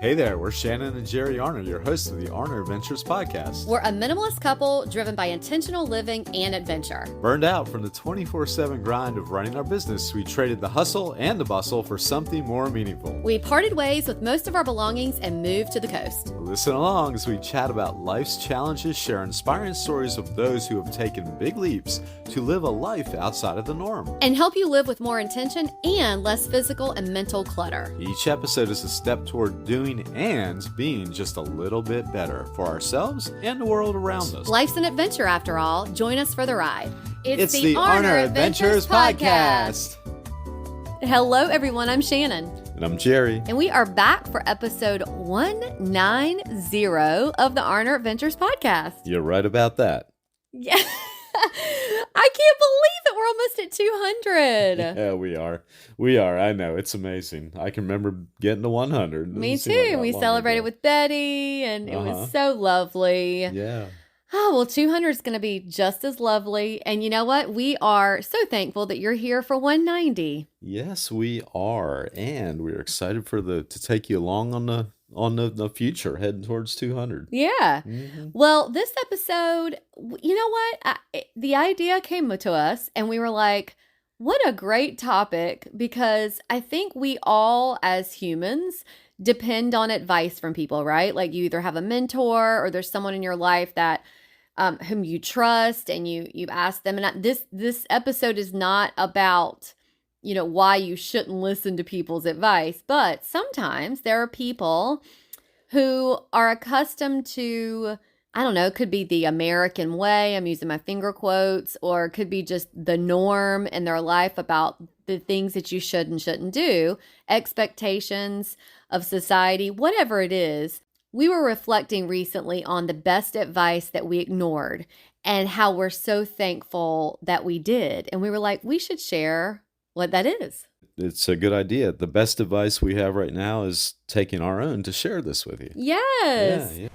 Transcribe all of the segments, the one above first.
Hey there, we're Shannon and Jerry Arner, your hosts of the Arner Adventures podcast. We're a minimalist couple driven by intentional living and adventure. Burned out from the 24/7 grind of running our business, we traded the hustle and the bustle for something more meaningful. We parted ways with most of our belongings and moved to the coast. Listen along as we chat about life's challenges, share inspiring stories of those who have taken big leaps to live a life outside of the norm, and help you live with more intention and less physical and mental clutter. Each episode is a step toward doing and being just a little bit better for ourselves and the world around us. Life's an adventure after all. Join us for the ride. It's the Arner Adventures podcast. Hello, everyone. I'm Shannon. And I'm Jerry. And we are back for episode 190 of the Arner Adventures podcast. You're right about that. Yeah. I can't believe it. We're almost at 200. Yeah, we are. We are. I know. It's amazing. I can remember getting to 100. Me too. We celebrated with Betty, and it was so lovely. Yeah. Oh, well, 200 is going to be just as lovely. And you know what? We are so thankful that you're here for 190. Yes, we are. And we're excited to take you along on the future, heading towards 200. Yeah. Mm-hmm. Well, this episode, you know what? The idea came to us and we were like, what a great topic, because I think we all as humans depend on advice from people, right? Like you either have a mentor or there's someone in your life that whom you trust and you ask them. And this episode is not about why you shouldn't listen to people's advice. But sometimes there are people who are accustomed to, I don't know, it could be the American way, I'm using my finger quotes, or it could be just the norm in their life about the things that you should and shouldn't do, expectations of society, whatever it is. We were reflecting recently on the best advice that we ignored and how we're so thankful that we did. And we were like, we should share what that is. It's a good idea. The best advice we have right now is taking our own to share this with you. Yes. Yeah.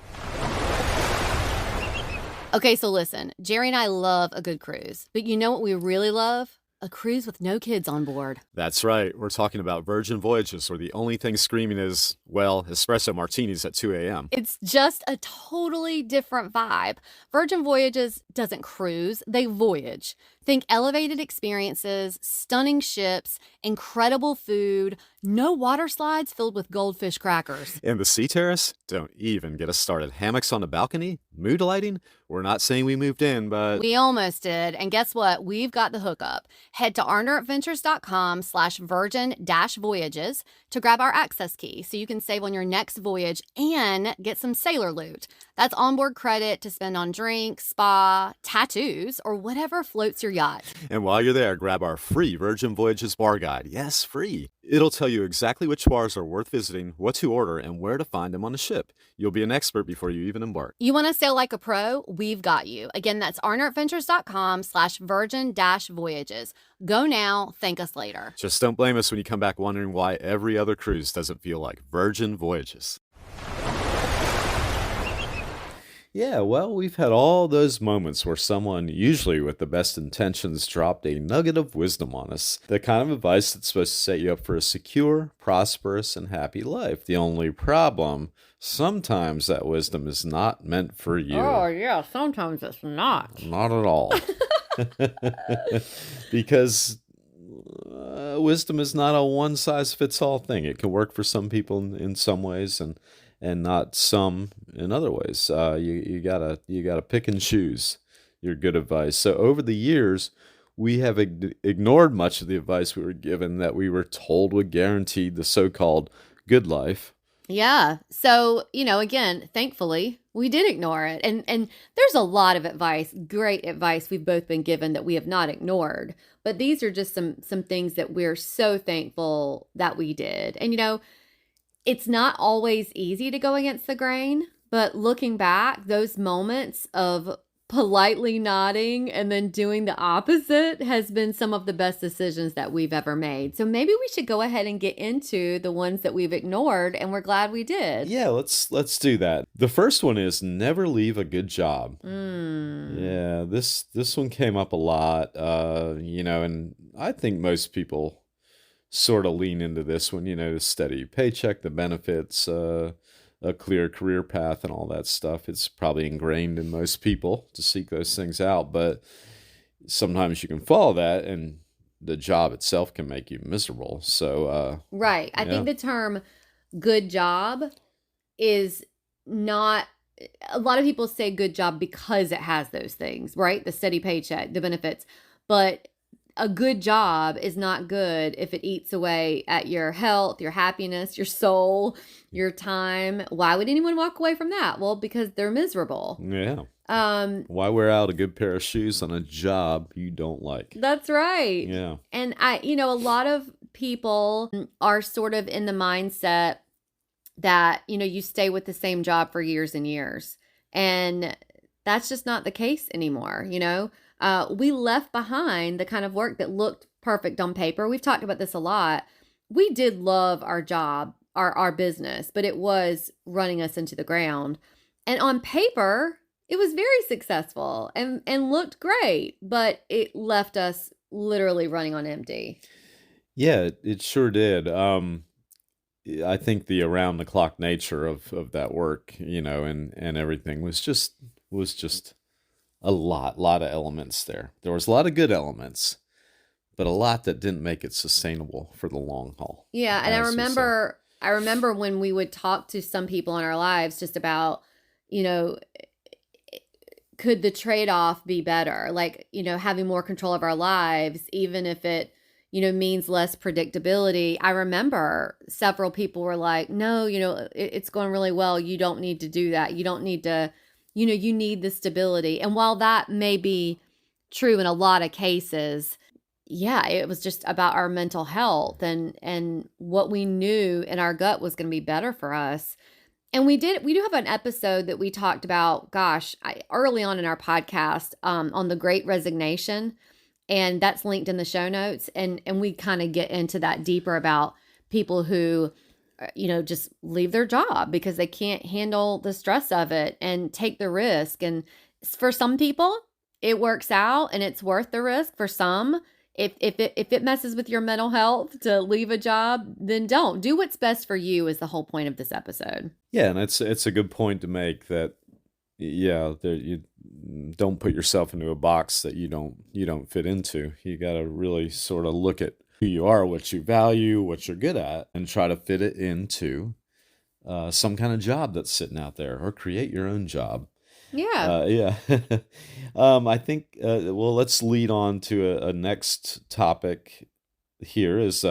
Okay, so listen, Jerry and I love a good cruise, but you know what we really love? A cruise with no kids on board. That's right. We're talking about Virgin Voyages, where the only thing screaming is, well, espresso martinis at 2 a.m. It's just a totally different vibe. Virgin Voyages doesn't cruise, they voyage. Think elevated experiences, stunning ships, incredible food, no water slides filled with goldfish crackers. And the sea terrace? Don't even get us started. Hammocks on the balcony? Mood lighting? We're not saying we moved in, but... We almost did. And guess what? We've got the hookup. Head to arneradventures.com/virgin-voyages to grab our access key so you can save on your next voyage and get some sailor loot. That's onboard credit to spend on drinks, spa, tattoos, or whatever floats your yacht. And while you're there, grab our free Virgin Voyages bar guide. Yes, free. It'll tell you exactly which bars are worth visiting, what to order, and where to find them on the ship. You'll be an expert before you even embark. You want to sail like a pro? We've got you. Again, that's arneradventures.com/virgin-voyages. Go now. Thank us later. Just don't blame us when you come back wondering why every other cruise doesn't feel like Virgin Voyages. Yeah, well, we've had all those moments where someone, usually with the best intentions, dropped a nugget of wisdom on us. The kind of advice that's supposed to set you up for a secure, prosperous, and happy life. The only problem, sometimes that wisdom is not meant for you. Oh, yeah, sometimes it's not. Not at all. Because wisdom is not a one-size-fits-all thing. It can work for some people in some ways and not some in other ways. You gotta pick and choose your good advice. So over the years, we have ignored much of the advice we were given that we were told would guarantee the so-called good life. Yeah. So, again, thankfully, we did ignore it. And there's a lot of advice, great advice we've both been given that we have not ignored. But these are just some things that we're so thankful that we did. And, it's not always easy to go against the grain, but looking back, those moments of politely nodding and then doing the opposite has been some of the best decisions that we've ever made. So maybe we should go ahead and get into the ones that we've ignored, and we're glad we did. Yeah, let's do that. The first one is never leave a good job. Yeah, this one came up a lot, and I think most people sort of lean into this one, the steady paycheck, the benefits, a clear career path, and all that stuff. It's probably ingrained in most people to seek those things out, but sometimes you can follow that and the job itself can make you miserable. So, Right. I yeah. think the term good job is not, a lot of people say good job because it has those things, right? The steady paycheck, the benefits. But a good job is not good if it eats away at your health, your happiness, your soul, your time. Why would anyone walk away from that? Well, because they're miserable. Yeah. Um, Why wear out a good pair of shoes on a job you don't like? that's right. Yeah. And a lot of people are sort of in the mindset that, you stay with the same job for years and years. And that's just not the case anymore. We left behind the kind of work that looked perfect on paper. We've talked about this a lot. We did love our job, our business, but it was running us into the ground. And on paper, it was very successful and looked great, but it left us literally running on empty. Yeah, it sure did. I think the around the clock nature of that work, and everything was just a lot of elements there. There was a lot of good elements, but a lot that didn't make it sustainable for the long haul, Yeah, and I as we say. remember I remember when we would talk to some people in our lives just about, you know, could the trade-off be better? Like, having more control of our lives, even if it, means less predictability. I remember several people were like, no, it's going really well. You don't need to do that. You don't need to, you need the stability. And while that may be true in a lot of cases, yeah, it was just about our mental health and what we knew in our gut was going to be better for us. And we do have an episode that we talked about, gosh, early on in our podcast, on the Great Resignation, and that's linked in the show notes. And we kind of get into that deeper about people who, just leave their job because they can't handle the stress of it and take the risk. And for some people, it works out and it's worth the risk. For some, if it messes with your mental health to leave a job, then don't. Do what's best for you is the whole point of this episode. Yeah, and it's a good point to make that. Yeah, there, you don't put yourself into a box that you don't fit into. You got to really sort of look at who you are, what you value, what you're good at, and try to fit it into some kind of job that's sitting out there, or create your own job. Yeah. Yeah. I think, well, let's lead on to a next topic here is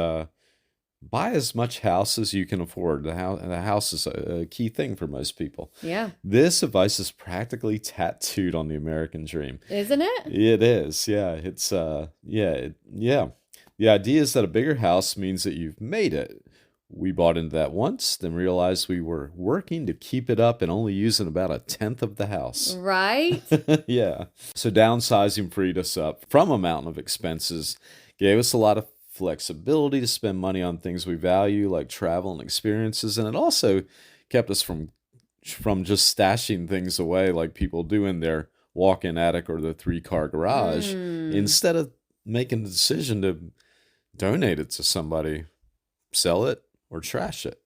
buy as much house as you can afford. The house is a key thing for most people. Yeah. This advice is practically tattooed on the American dream. Isn't it? It is. Yeah. It's, yeah. The idea is that a bigger house means that you've made it. We bought into that once, then realized we were working to keep it up and only using about a tenth of the house. Right? Yeah. So downsizing freed us up from a mountain of expenses, gave us a lot of flexibility to spend money on things we value, like travel and experiences, and it also kept us from just stashing things away like people do in their walk-in attic or their three-car garage, Mm. instead of making the decision to donate it to somebody, sell it, or trash it.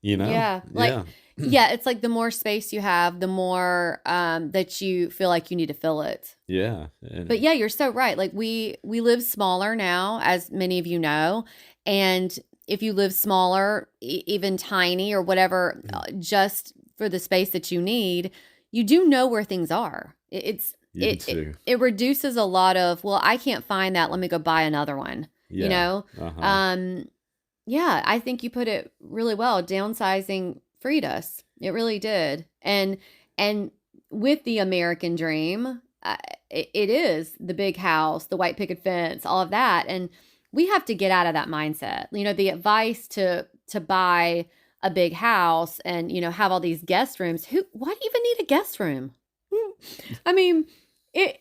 Yeah. Like, Yeah. yeah, it's like the more space you have, the more that you feel like you need to fill it. Yeah. But And yeah, you're so right. Like we live smaller now, as many of you know, and if you live smaller, even tiny or whatever, just for the space that you need, you do know where things are. you too. It reduces a lot of, well, I can't find that. Let me go buy another one. You Yeah. know, Uh-huh. yeah, I think you put it really well. Downsizing freed us. It really did. And with the American dream, it is the big house, the white picket fence, all of that, and we have to get out of that mindset. The advice to buy a big house and have all these guest rooms. Why do you even need a guest room? I mean, it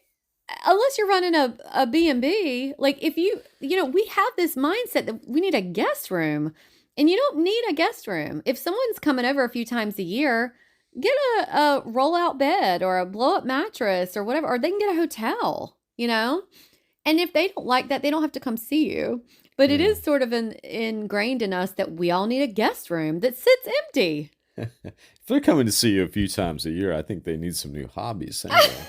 unless you're running a B&B, like if we have this mindset that we need a guest room, and you don't need a guest room. If someone's coming over a few times a year, get a roll out bed or a blow up mattress or whatever, or they can get a hotel. And if they don't like that, they don't have to come see you. But it Yeah. is sort of ingrained in us that we all need a guest room that sits empty. If they're coming to see you a few times a year, I think they need some new hobbies anyway.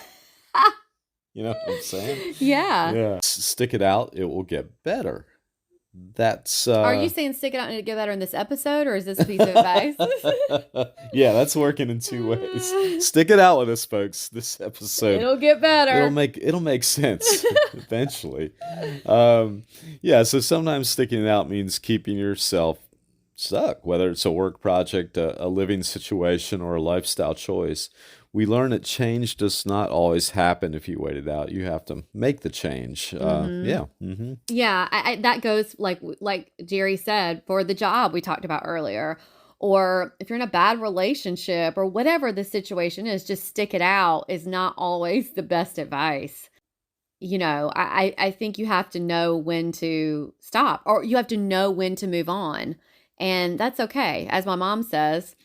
You know what I'm saying? Yeah. Yeah. Stick it out, it will get better. That's Are you saying stick it out and it'll get better in this episode, or is this a piece of advice? yeah, that's working in two ways. Stick it out with us, folks. This episode, It'll get better. it'll make sense eventually. Yeah, so sometimes sticking it out means keeping yourself stuck, whether it's a work project, a living situation, or a lifestyle choice. We learn that change does not always happen if you wait it out. You have to make the change. Yeah. Mm-hmm. Yeah, that goes like Jerry said for the job we talked about earlier, or if you're in a bad relationship or whatever the situation is, just stick it out is not always the best advice. You know, I think you have to know when to stop, or you have to know when to move on, and that's okay. As my mom says,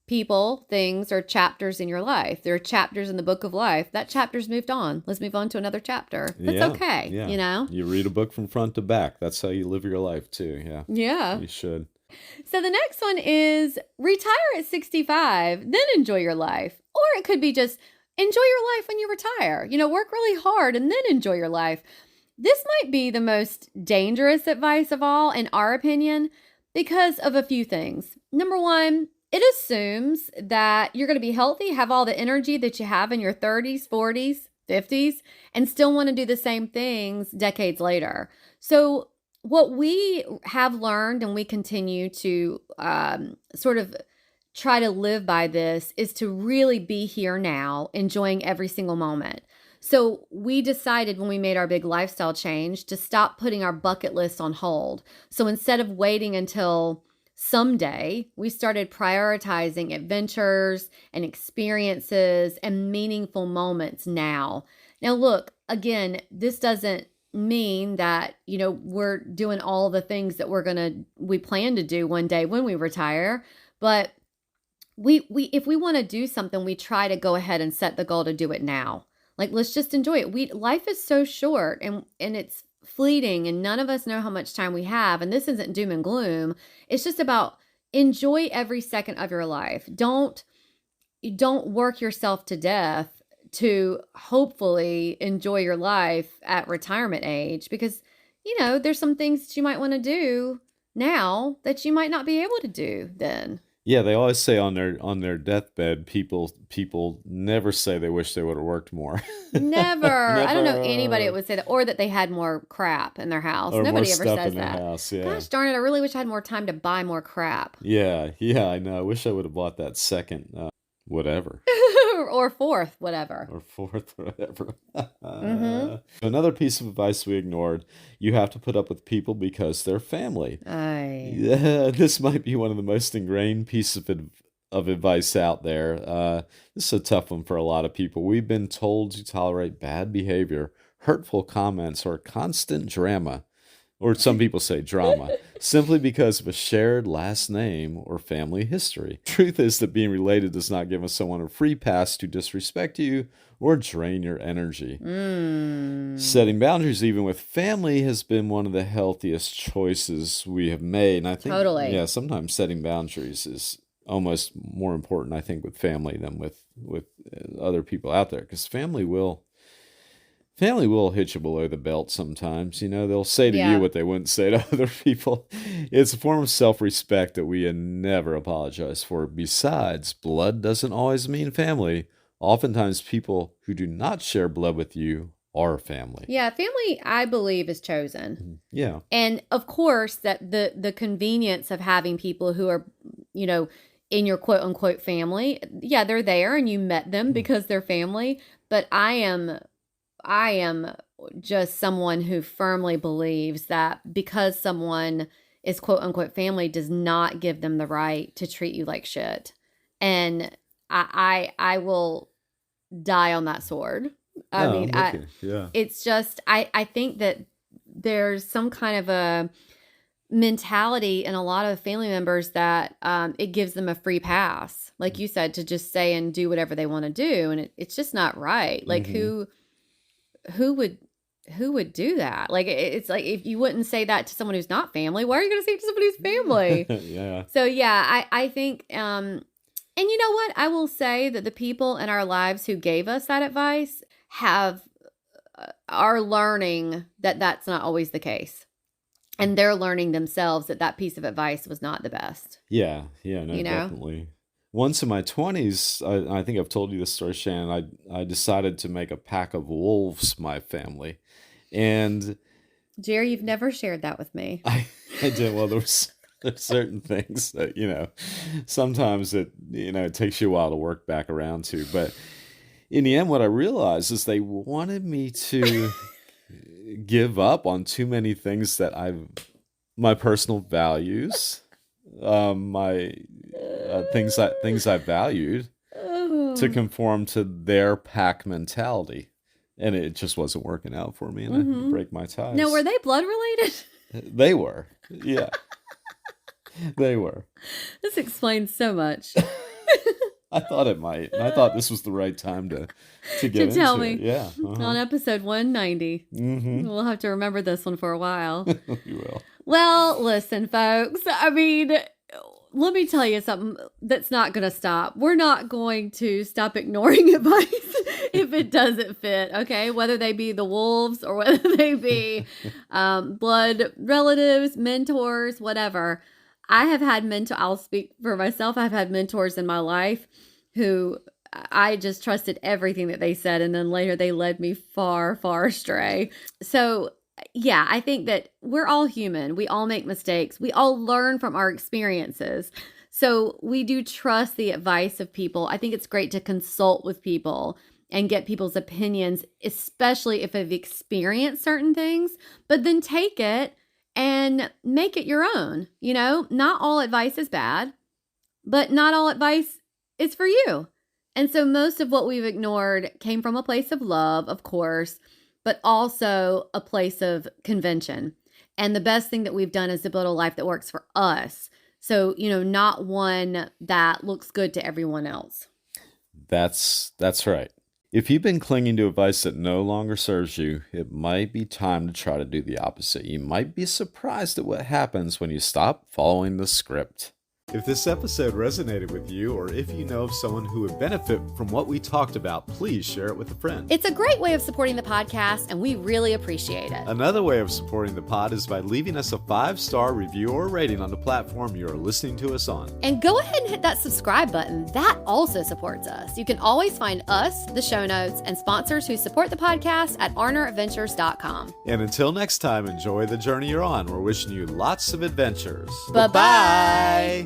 people, things are chapters in your life. There are chapters in the book of life. That chapter's moved on. Let's move on to another chapter. That's Yeah, okay, yeah. you know? You read a book from front to back. That's how you live your life too. Yeah, Yeah. you should. So the next one is retire at 65, then enjoy your life. Or it could be just enjoy your life when you retire. You know, work really hard and then enjoy your life. This might be the most dangerous advice of all, in our opinion, because of a few things. Number one, it assumes that you're going to be healthy, have all the energy that you have in your 30s, 40s, 50s, and still want to do the same things decades later. So, what we have learned, and we continue to sort of try to live by this, is to really be here now, enjoying every single moment. So we decided when we made our big lifestyle change to stop putting our bucket list on hold. So instead of waiting until someday, we started prioritizing adventures and experiences and meaningful moments now. Now, look, again, this doesn't mean that, you know, we're doing all the things that we plan to do one day when we retire, but we if we want to do something, we try to go ahead and set the goal to do it now. Like, let's just enjoy it. Life is so short and it's fleeting, and none of us know how much time we have. And this isn't doom and gloom. It's just about enjoy every second of your life. Don't work yourself to death to hopefully enjoy your life at retirement age, because, you know, there's some things that you might want to do now that you might not be able to do then. Yeah, they always say on their deathbed, people never say they wish they would have worked more. Never. I don't know anybody that Never. would say that, or that they had more crap in their house. Or more Nobody ever stuff says in their that. house. Yeah. Gosh darn it, I really wish I had more time to buy more crap. Yeah, I know. I wish I would have bought that second, whatever, Or fourth, whatever. or fourth, whatever. Mm-hmm. Another piece of advice we ignored: you have to put up with people because they're family. Yeah, this might be one of the most ingrained pieces of advice out there. This is a tough one for a lot of people. We've been told to tolerate bad behavior, hurtful comments, or constant drama, or some people say drama, simply because of a shared last name or family history. Truth is that being related does not give someone a free pass to disrespect you or drain your energy. Setting boundaries, even with family, has been one of the healthiest choices we have made. And I think, Totally. yeah, sometimes setting boundaries is almost more important, I think, with family than with other people out there, because family will hit you below the belt sometimes. You know, they'll say to Yeah. you what they wouldn't say to other people. It's a form of self-respect that we never apologize for. Besides, blood doesn't always mean family. Oftentimes, people who do not share blood with you are family. Yeah, family, I believe, is chosen. Yeah. And of course, that the convenience of having people who are, you know, in your quote unquote family, yeah, they're there and you met them because they're family. But I am just someone who firmly believes that because someone is quote unquote family does not give them the right to treat you like shit. And I will die on that sword. I mean, yeah. it's just, I think that there's some kind of a mentality in a lot of family members that it gives them a free pass, like you said, to just say and do whatever they want to do. And it's just not right. Like who who would do that? Like, it's like if you wouldn't say that to someone who's not family, why are you going to say it to somebody who's family? Yeah. So yeah, I think, and you know what? I will say that the people in our lives who gave us that advice are learning that that's not always the case. And they're learning themselves that that piece of advice was not the best. Yeah, no, You know? definitely. Once in my 20s, I think I've told you this story, Shannon. I decided to make a pack of wolves my family, and Jerry, you've never shared that with me. I did. Well, there's certain things that sometimes it takes you a while to work back around to, but in the end, what I realized is they wanted me to give up on too many things that my personal values, my things I valued, to conform to their pack mentality, and it just wasn't working out for me, and I had to break my ties. Now, were they blood related? They were, yeah, they were. This explains so much. I thought it might. And I thought this was the right time to get tell into me. it. Yeah. On episode 190. We'll have to remember this one for a while. You will. Well, listen, folks. I mean, let me tell you something that's not going to stop. We're not going to stop ignoring advice if it doesn't fit, okay? Whether they be the wolves or whether they be blood relatives, mentors, whatever. I have had I'll speak for myself. I've had mentors in my life who I just trusted everything that they said. And then later they led me far, far astray. So yeah, I think that we're all human. We all make mistakes. We all learn from our experiences. So we do trust the advice of people. I think it's great to consult with people and get people's opinions, especially if they've experienced certain things, but then take it and make it your own. Not all advice is bad, but not all advice is for you. And so most of what we've ignored came from a place of love, of course, but also a place of convention. And the best thing that we've done is to build a life that works for us. So, not one that looks good to everyone else. That's right. If you've been clinging to advice that no longer serves you, it might be time to try to do the opposite. You might be surprised at what happens when you stop following the script. If this episode resonated with you, or if you know of someone who would benefit from what we talked about, please share it with a friend. It's a great way of supporting the podcast, and we really appreciate it. Another way of supporting the pod is by leaving us a 5-star review or rating on the platform you are listening to us on. And go ahead and hit that subscribe button. That also supports us. You can always find us, the show notes, and sponsors who support the podcast at arneradventures.com. And until next time, enjoy the journey you're on. We're wishing you lots of adventures. Bye-bye.